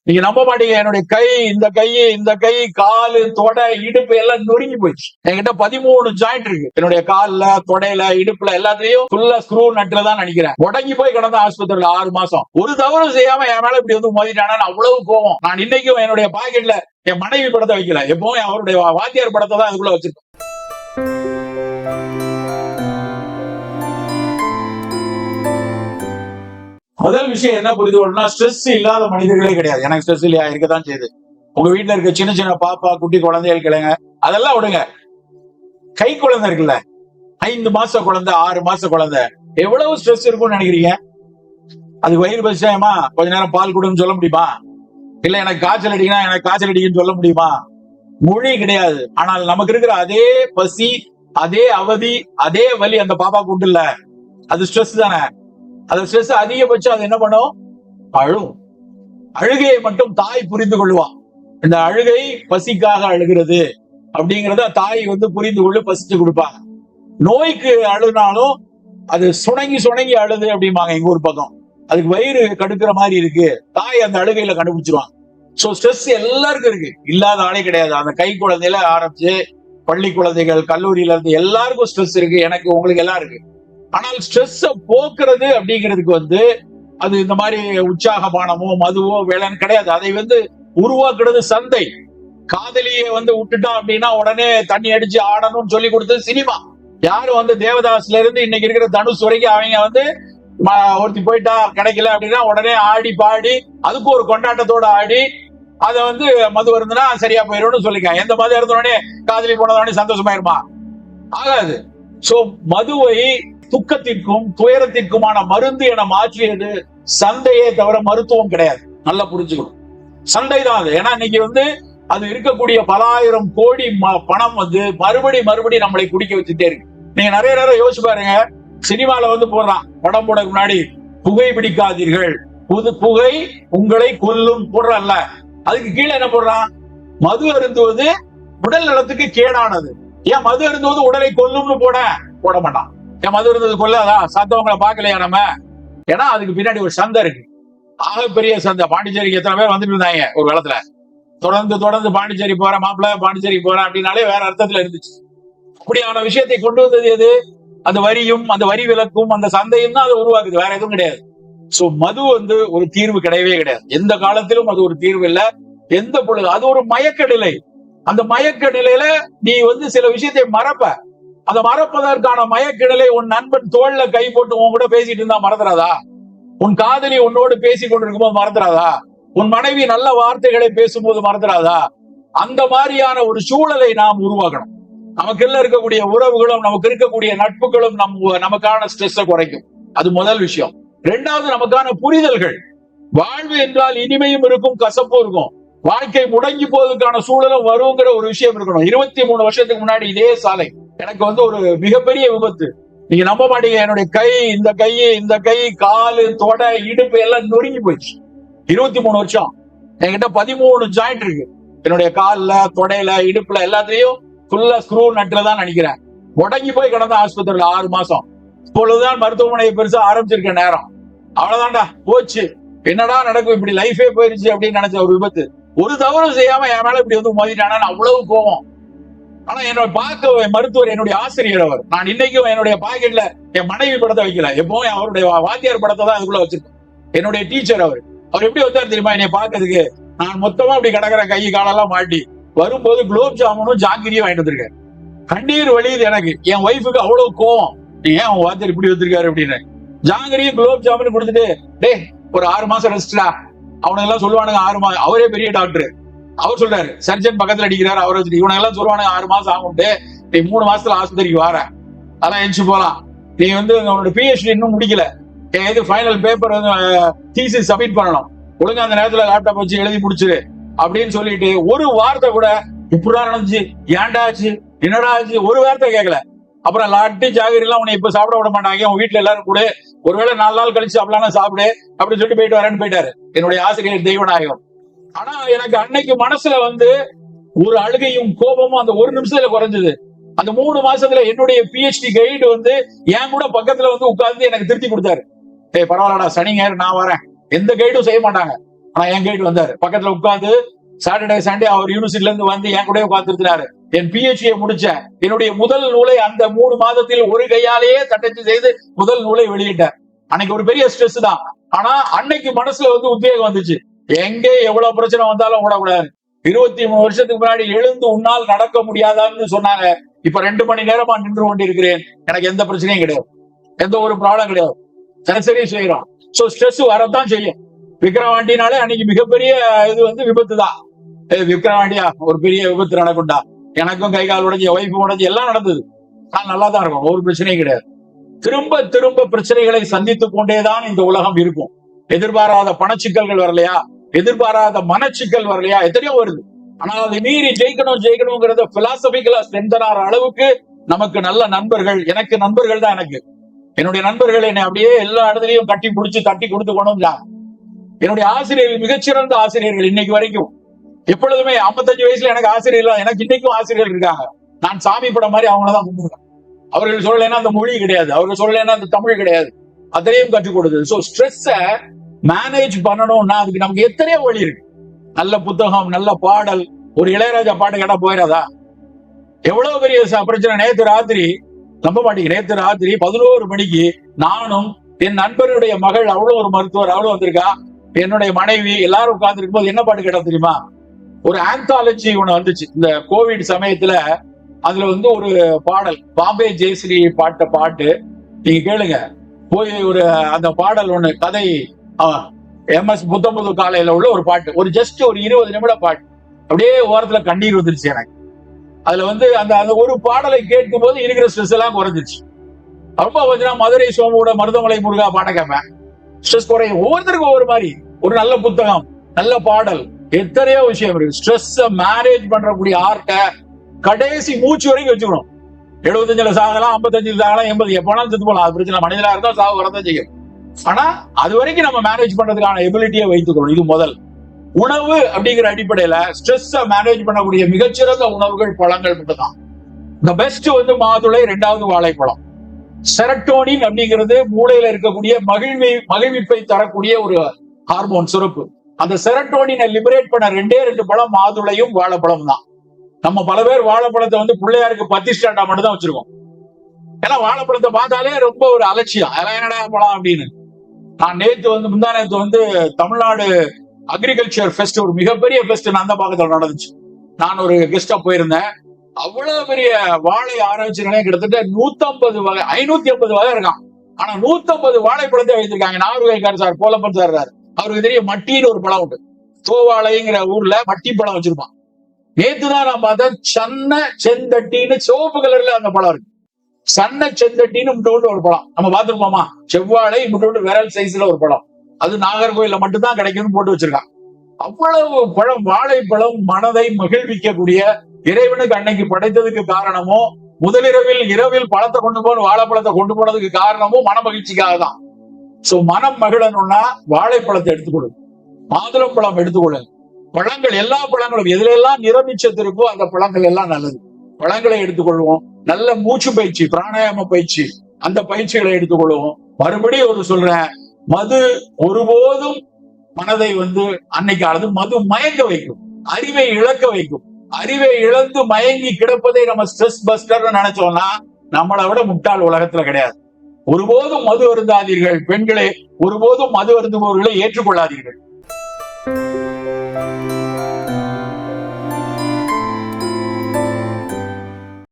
நீங்க நம்ப மாட்டீங்க, என்னுடைய கை, இந்த கை காலு தொடை இடுப்பு எல்லாம் நொறுங்கி போயிடுச்சு. என்கிட்ட 13 ஜாயிண்ட் இருக்கு. என்னுடைய கால்ல தொடையில இடுப்புல எல்லாத்தையும் ஃபுல்லா ஸ்க்ரூ நட்டுல தான் நினைக்கிறேன். உடங்கி போய் கிடந்த ஆஸ்பத்திரியில 6 மாசம். ஒரு தவறு செய்யாம என் மேல இப்படி வந்து மோதிட்டானு அவ்வளவு கோவம். நான் இன்னைக்கும் என்னுடைய பாக்கெட்ல என் மனைவி படத்தை வைக்கல, எப்பவும் அவருடைய வாத்தியார் படத்தை தான் அதுக்குள்ள வச்சிருக்கேன். முதல் விஷயம் என்ன புரிந்து கொள்ளணும்னா, ஸ்ட்ரெஸ் இல்லாத மனிதர்களே கிடையாது. எனக்கு ஸ்ட்ரெஸ் இல்லையா, இருக்கதான் செய்யுது. உங்க வீட்டுல இருக்க சின்ன சின்ன பாப்பா குட்டி குழந்தைகள் கிளைங்க அதெல்லாம் விடுங்க. கை குழந்தை இருக்குல்ல, 5 மாச குழந்தை, 6 மாச குழந்தை, எவ்வளவு ஸ்ட்ரெஸ் இருக்கும்னு நினைக்கிறீங்க? அதுக்கு வயிறு பசிச்சாயமா கொஞ்ச நேரம் பால் கொடுன்னு சொல்ல முடியுமா? இல்ல எனக்கு காய்ச்சல் அடிக்கணும், எனக்கு காய்ச்சல் அடிக்குன்னு சொல்ல முடியுமா? மொழி கிடையாது. ஆனால் நமக்கு இருக்கிற அதே பசி, அதே அவதி, அதே வலி அந்த பாப்பாக்கு உண்டு இல்ல, அது ஸ்ட்ரெஸ் தானே. அது ஸ்ட்ரெஸ் அதிகபட்சம் அது என்ன பண்ணும்? அழும். அழுகையை மட்டும் தாய் புரிந்து கொள்வான். இந்த அழுகை பசிக்காக அழுகிறது அப்படிங்கறத தாய் வந்து புரிந்து கொண்டு பசிச்சு கொடுப்பாங்க. நோய்க்கு அழுனாலும் அது சுணங்கி சுணங்கி அழுது அப்படிம்பாங்க எங்க ஊர் பக்கம். அதுக்கு வயிறு கடுக்கிற மாதிரி இருக்கு, தாய் அந்த அழுகையில கண்டுபிடிச்சிருவாங்க. சோ ஸ்ட்ரெஸ் எல்லாருக்கும் இருக்கு, இல்லாத ஆளே கிடையாது. அந்த கை குழந்தையில ஆரம்பிச்சு பள்ளி குழந்தைகள், கல்லூரியில இருந்து எல்லாருக்கும் ஸ்ட்ரெஸ் இருக்கு, எனக்கு உங்களுக்கு எல்லாம் இருக்கு. ஆனால் ஸ்ட்ரெஸ் போக்குறது அப்படிங்கிறதுக்கு வந்து அது இந்த மாதிரி உற்சாகமானமோ மதுவோ வேலைன்னு கிடையாது. அதை வந்து உருவாக்குறது சந்தை. காதலியை வந்து விட்டுட்டோம் அப்படின்னா உடனே தண்ணி அடிச்சு ஆடணும்னு சொல்லி கொடுத்தது சினிமா. யாரும் வந்து தேவதாஸ்ல இருந்து இன்னைக்கு இருக்கிற தனுஷ் வரைக்கும் அவங்க வந்து ஒருத்தி போயிட்டா கிடைக்கல அப்படின்னா உடனே ஆடி பாடி அதுக்கு ஒரு கொண்டாட்டத்தோட ஆடி அதை வந்து மது வருதுன்னா சரியா போயிடும்னு சொல்லிக்க. எந்த மது இருந்தோடனே காதலி போனதோடனே சந்தோஷமாயிருமா? ஆகாது. சோ மதுவை துக்கத்திற்கும் துயரத்திற்குமான மருந்து என மாற்றியது சந்தையே தவிர மருத்துவம் கிடையாது. நல்லா புரிஞ்சுக்கணும், சந்தை தான் அது. ஏன்னா இன்னைக்கு வந்து அது இருக்கக்கூடிய பல ஆயிரம் கோடி பணம் வந்து மறுபடி நம்மளை குடிக்க வச்சுட்டே இருக்கு. நீங்க நிறைய நேரம் யோசிச்சு பாருங்க, சினிமால வந்து போடுறான் படம் போட முன்னாடி புகை பிடிக்காதீர்கள், புகை உங்களை கொல்லும் போடுறல்ல, அதுக்கு கீழே என்ன போடுறான்? மது அருந்துவது உடல் நலத்துக்கு கேடானது. ஏன் மது அருந்துவது உடலை கொல்லும்னு போட மாட்டான். என் மது இருந்தது கொள்ளாதா, சாத்தவங்களை பார்க்கலையா நம்ம? ஏன்னா அதுக்கு பின்னாடி ஒரு சந்தை இருக்கு, ஆகப்பெரிய சந்தை. பாண்டிச்சேரிக்கு எத்தனை பேர் வந்துட்டு இருந்தாங்க ஒரு காலத்துல, தொடர்ந்து பாண்டிச்சேரி போறேன் மாப்பிள்ள, பாண்டிச்சேரி போறேன் அப்படின்னாலே வேற அர்த்தத்துல இருந்துச்சு. அப்படியான விஷயத்தை கொண்டு வந்தது எது? அந்த வரியும் அந்த வரி விலக்கும் அந்த சந்தையும் தான் அதை உருவாக்குது, வேற எதுவும் கிடையாது. சோ மது வந்து ஒரு தீர்வு கிடையவே கிடையாது. எந்த காலத்திலும் அது ஒரு தீர்வு இல்லை. எந்த பொழுது அது ஒரு மயக்க நிலை. அந்த மயக்க நிலையில நீ வந்து சில விஷயத்தை மறப்ப. அதை மறப்பதற்கான மயக்கிடலை உன் நண்பன் தோல்ல கை போட்டு உன் கூட பேசிட்டு இருந்தா மறந்துடாதா? உன் காதலி உன்னோடு பேசி கொண்டிருக்கும் போது மறந்துடாதா? உன் மனைவி நல்ல வார்த்தைகளை பேசும்போது மறந்துடாதா? அந்த மாதிரியான ஒரு சூழலை நாம் உருவாக்கணும். நமக்கு எல்லாம் இருக்கக்கூடிய உறவுகளும் நமக்கு இருக்கக்கூடிய நட்புகளும் நமக்கான ஸ்ட்ரெஸ்ஸை குறைக்கும். அது முதல் விஷயம். இரண்டாவது, நமக்கான புரிதல்கள். வாழ்வு என்றால் இனிமையும் இருக்கும், கசப்பும் இருக்கும். வாழ்க்கை முடங்கி போவதற்கான சூழலும் வருங்கிற ஒரு விஷயம் இருக்கணும். 23 வருஷத்துக்கு முன்னாடி இதே சாலை எனக்கு வந்து ஒரு மிகப்பெரிய விபத்து. நீங்க நம்ப மாட்டீங்க, என்னுடைய கை, இந்த கை காலு தொடை இடுப்பு எல்லாம் நொறுங்கி போயிடுச்சு. 23 வருஷம். என்கிட்ட 13 ஜாயிண்ட் இருக்கு. என்னுடைய கால்ல தொடையில இடுப்புல எல்லாத்தையும் ஃபுல்லா ஸ்க்ரூ நட்டுல தான் நினைக்கிறேன். உடங்கி போய் கிடந்த ஆஸ்பத்திரியில 6 மாசம். இப்பொழுதுதான் மருத்துவமனையை பெருசா ஆரம்பிச்சிருக்க நேரம். அவ்வளவுதான்டா போச்சு, என்னடா நடக்கும், இப்படி லைஃபே போயிருச்சு அப்படின்னு நினைச்ச ஒரு விபத்து. ஒரு தவறு செய்யாம என் மேல இப்படி வந்து மோதிட்டானு அவ்வளவு கோவம். ஆனா என்னோட பார்க்க மருத்துவர் என்னுடைய ஆசிரியர் அவர். நான் இன்னைக்கும் என்னுடைய பாக்கெட்ல என் மனைவி படத்தை வைக்கல, எப்பவும் அவருடைய வாத்தியார் படத்தை தான் அதுக்குள்ள வச்சிருக்கேன். என்னுடைய டீச்சர் அவர் எப்படி வந்தாரு தெரியுமா? என்னை பார்க்கறதுக்கு நான் மொத்தமா அப்படி கிடக்கிற கை காலெல்லாம் மாட்டி வரும்போது குலோப் ஜாமுனும் ஜாங்கிரியும் வாங்கிட்டு வந்திருக்கேன். கண்ணீர் வலியுது எனக்கு. என் ஒய்ஃபுக்கு அவ்வளவு கோவம், ஏன் அவன் வாத்தியார் இப்படி வந்திருக்காரு அப்படின்னு. ஜாங்கிரியும் குலோப் ஜாமுனும் கொடுத்துட்டு, டே ஒரு 6 மாசம் ரெஸ்டா, அவனுங்க எல்லாம் சொல்லுவானுங்க 6 மாசம். அவரே பெரிய டாக்டர், அவர் சொல்றாரு, சர்ஜன் பக்கத்துல அடிக்கிறாரு, அவரை வச்சுட்டு இவனுங்க எல்லாம் சொல்லுவானுங்க 6 மாசம் ஆகும்ட்டு, நீ 3 மாசத்துல ஆஸ்பத்திரிக்கு வர, அதான் எந்திச்சு போலாம். நீ வந்து உன்னோட PhD இன்னும் முடிக்கல, இது ஃபைனல் பேப்பர் வந்து தீசிஸ் சப்மிட் பண்ணணும், ஒழுங்கா அந்த நேரத்துல லேப்டாப் வச்சு எழுதி முடிச்சிரு அப்படின்னு சொல்லிட்டு ஒரு வார்த்தை கூட இப்படிதான் நடந்துச்சு, ஏன்டா ஆச்சு, என்னடா ஆச்சு, ஒரு வார்த்தை கேட்கல. அப்புறம் லாட்டி ஜாகிரி எல்லாம் உன்னை இப்ப சாப்பிட விட மாட்டாங்க, உன் வீட்டுல எல்லாரும் கூட ஒருவேளை 4 நாள் கழிச்சு அப்படிலாம் சாப்பிடு அப்படின்னு சொல்லிட்டு போயிட்டு வரேன்னு போயிட்டாரு என்னுடைய ஆசிரியர் தெய்வநாயகம். ஆனா எனக்கு அன்னைக்கு மனசுல வந்து ஒரு அழுகையும் கோபமும் அந்த ஒரு நிமிஷத்துல குறைஞ்சது. அந்த 3 மாசத்துல என்னுடைய PhD கைடு வந்து என் கூட பக்கத்துல வந்து உட்கார்ந்து எனக்கு திருத்தி கொடுத்தாரு. பரவாயில்லடா, சனி ஞாயிறு நான் வரேன், எந்த கைடும் செய்ய மாட்டாங்க, ஆனா என் கைட்டு வந்தாரு, பக்கத்துல உட்கார்ந்து சாட்டர்டே சண்டே அவர் யூனிவர்சிட்டில இருந்து வந்து என் கூட உட்கார்ந்துருக்கிறாரு. என் PhD முடிச்சேன். என்னுடைய முதல் நூலை அந்த 3 மாதத்தில் ஒரு கையாலேயே தட்டச்சு செய்து முதல் நூலை வெளியிட்டேன். அன்னைக்கு ஒரு பெரிய ஸ்ட்ரெஸ் தான். ஆனா அன்னைக்கு மனசுல வந்து உத்வேகம் வந்துச்சு. எங்க எவ்வளவு பிரச்சனை வந்தாலும் ஓடக்கூடாது. 23 வருஷத்துக்கு முன்னாடி எழுந்து உன்னால் நடக்க முடியாதான்னு சொன்னாங்க. இப்ப 2 மணி நேரமா நின்று கொண்டிருக்கிறேன். எனக்கு எந்த பிரச்சனையும் கிடையாது, எந்த ஒரு ப்ராப்ளம் கிடையாது. சரி செய்யறோம். சோ ஸ்ட்ரெஸ் வரத்தான் செய்யும். விக்ரவாண்டினாலே அன்னைக்கு மிகப்பெரிய இது வந்து விபத்து தான். விக்ரவாண்டியா ஒரு பெரிய விபத்து நடக்கும்டா. எனக்கும் கை கால் உடைஞ்சு, ஒய்ஃபு உடைஞ்சு எல்லாம் நடந்தது. நான் நல்லா தான் இருக்கும், ஒரு பிரச்சனையும் கிடையாது. திரும்ப திரும்ப பிரச்சனைகளை சந்தித்துக் கொண்டேதான் இந்த உலகம் இருக்கும். எதிர்பாராத பணச்சிக்கல்கள் வரலையா, எதிர்பாராத மனச்சிக்கல் வரலையா, எத்தனையோ வருது. ஆனால் அதை மீறி ஜெயிக்கணுங்கிறத பிலாசபிக்கலா ஸ்ட்ரென்தன் ஆகிற அளவுக்கு நமக்கு நல்ல நண்பர்கள், எனக்கு நண்பர்கள் தான். எனக்கு என்னுடைய நண்பர்கள் என்னை அப்படியே எல்லா இடத்துலயும் கட்டி பிடிச்சி தட்டி கொடுத்து கொண்டு. என்னுடைய ஆசிரியர்கள் மிகச்சிறந்த ஆசிரியர்கள் இன்னைக்கு வரைக்கும். எப்பொழுதுமே 55 வயசுல எனக்கு ஆசிரியர்கள், எனக்கு இன்னைக்கும் ஆசிரியர்கள் இருக்காங்க. நான் சாமி படம் மாதிரி அவங்களதான் கும்பிடுவேன். அவர்கள் சொல்லலைன்னா அந்த மொழி கிடையாது, அவர்கள் சொல்லலைன்னா அந்த தமிழ் கிடையாது. அத்தனையும் கற்றுக் கொடுத்தது. சோ ஸ்ட்ரெஸ்ஸ மேனேஜ் பண்ணணும்னா அதுக்கு நமக்கு எத்தனையோ வழி இருக்கு. நல்ல புத்தகம், நல்ல பாடல். ஒரு இளையராஜா பாட்டு கேட்டா போயிடாதா? எவ்வளவு பெரிய பிரச்சனை. நேத்து ராத்திரி, நம்ப மாட்டீங்க, நேத்து ராத்திரி 11 மணிக்கு நானும் என் நண்பருடைய மகள், அவ்வளவு ஒரு மருத்துவர், அவ்வளவு வந்திருக்கா, என்னுடைய மனைவி எல்லாரும் உட்கார்ந்து இருக்கும் போது என்ன பாட்டு கேட்டா தெரியுமா? ஒரு ஆந்தாலஜி ஒண்ணு வந்துச்சு இந்த கோவிட் சமயத்துல. அதுல வந்து ஒரு பாடல், பாம்பே ஜெயஸ்ரீ பாட்டு நீங்க கேளுங்க. போய் ஒரு அந்த பாடல் ஒண்ணு, கதை MS புத்தம்புது காலையில உள்ள ஒரு பாட்டு, ஒரு ஜஸ்ட் ஒரு 20 நிமிட பாட்டு. அப்படியே ஓரத்துல கண்ணீர் வந்துருச்சு எனக்கு. அதுல வந்து அந்த ஒரு பாடலை கேட்கும் போது இருக்கிற ஸ்ட்ரெஸ் எல்லாம் குறைஞ்சிருச்சு. ரொம்ப கொஞ்சம் மதுரை சோமோட மருதமலை முருகா பாட்ட கேட்பேன், ஸ்ட்ரெஸ் குறையும். ஒவ்வொருத்தருக்கும் ஒவ்வொரு மாதிரி. ஒரு நல்ல புத்தகம், நல்ல பாடல், எத்தனையோ விஷயம் இருக்கு. ஸ்ட்ரெஸ் மேனேஜ் பண்றக்கூடிய ஆர்ட்ட கடைசி மூச்சு வரைக்கும் வச்சுக்கணும். 75 சாகலாம், 55 சாகலாம், 80 எப்போனாலும் செத்து போகலாம். அது பிரச்சனை. மனிதனா இருந்தா சாவு வரதான் செய்யும். ஆனா அது வரைக்கும் நம்ம மேனேஜ் பண்றதுக்கான எபிலிட்டியை வைத்துக்கணும். இது முதல். உணவு அப்படிங்கிற அடிப்படையில ஸ்ட்ரெஸ் மேனேஜ் பண்ணக்கூடிய மிகச்சிறந்த உணவுகள் பழங்கள் மட்டும்தான். இந்த பெஸ்ட் வந்து மாதுளை, 2வது வாழைப்பழம். செரட்டோனின் அப்படிங்கிறது மூளையில இருக்கக்கூடிய மகிழ்விப்பை தரக்கூடிய ஒரு ஹார்மோன் சுரப்பு. அந்த செரட்டோனினை லிபரேட் பண்ண 2 பழம் மாதுளையும் வாழைப்பழம் தான். நம்ம பல பேர் வாழைப்பழத்தை வந்து பிள்ளையாருக்கு 10 ஸ்டாண்டா மட்டும் தான் வச்சிருக்கோம். ஏன்னா வாழைப்பழத்தை பார்த்தாலே ரொம்ப ஒரு அலட்சியம், அதெல்லாம் என்னடா பழம் அப்படின்னு. நான் முந்தா நேத்து வந்து தமிழ்நாடு அக்ரிகல்ச்சர் ஃபெஸ்ட், ஒரு மிகப்பெரிய ஃபெஸ்ட் நந்தபாக்கத்தில் நடந்துச்சு. நான் ஒரு கெஸ்டா போயிருந்தேன். அவ்வளவு பெரிய வாழை ஆராய்ச்சி நிலையம், கிட்டத்தட்ட 150 வகை, 550 வகை இருக்கான். ஆனா 150 வாழைப்பழத்தை வைத்திருக்காங்க. நாகர்கோயில்கார் சார், போலப்பன் சார், அவருக்கு தெரிய மட்டின்னு ஒரு பழம் உண்டு. தோவாழைங்கிற ஊர்ல மட்டி பழம் வச்சிருப்பான். நேத்துதான் நான் பார்த்தேன், சன்ன செந்தட்டின்னு சிவப்பு கலர்ல அந்த பழம் இருக்கு. சன்ன செந்தட்டின்னு முட்டு ஒரு பழம் நம்ம பார்த்துருப்போமா? செவ்வாழை முட்டு விரல் சைஸ்ல ஒரு பழம். அது நாகர்கோயில மட்டும்தான் கிடைக்கும்னு போட்டு வச்சிருக்கான். அவ்வளவு பழம். வாழைப்பழம் மனதை மகிழ்விக்கக்கூடிய, இறைவனுக்கு அன்னைக்கு படைத்ததுக்கு காரணமோ, இரவில் பழத்தை கொண்டு போன வாழைப்பழத்தை கொண்டு போனதுக்கு காரணமும் மன மகிழ்ச்சிக்காக தான். சோ மனம் மகிழணும்னா வாழைப்பழத்தை எடுத்துக்கொள்ளுங்க, மாதுளம்பழம் எடுத்துக்கொள்ளுங்க. பழங்கள், எல்லா பழங்களும் எதுல எல்லாம் நிறமிச்சத்து இருக்கோ அந்த பழங்கள் எல்லாம் நல்லது. பழங்களை எடுத்துக்கொள்வோம். நல்ல மூச்சு பயிற்சி, பிராணாயாம பயிற்சி, அந்த பயிற்சிகளை எடுத்துக்கொள்வோம். மறுபடியும் ஒரு சொல்றேன், மது ஒருபோதும் மனதை வந்து அன்னைக்கு மது மயங்க வைக்கும், அறிவை இழக்க வைக்கும். அறிவை இழந்து மயங்கி கிடப்பதை நம்ம ஸ்ட்ரெஸ் பஸ்டர் நினைச்சோம்னா நம்மளை விட முட்டாள் உலகத்துல கிடையாது. ஒருபோதும் மது அருந்தாதீர்கள் பெண்களே, ஒருபோதும் மது அருந்துபவர்களை ஏற்றுக்கொள்ளாதீர்கள்.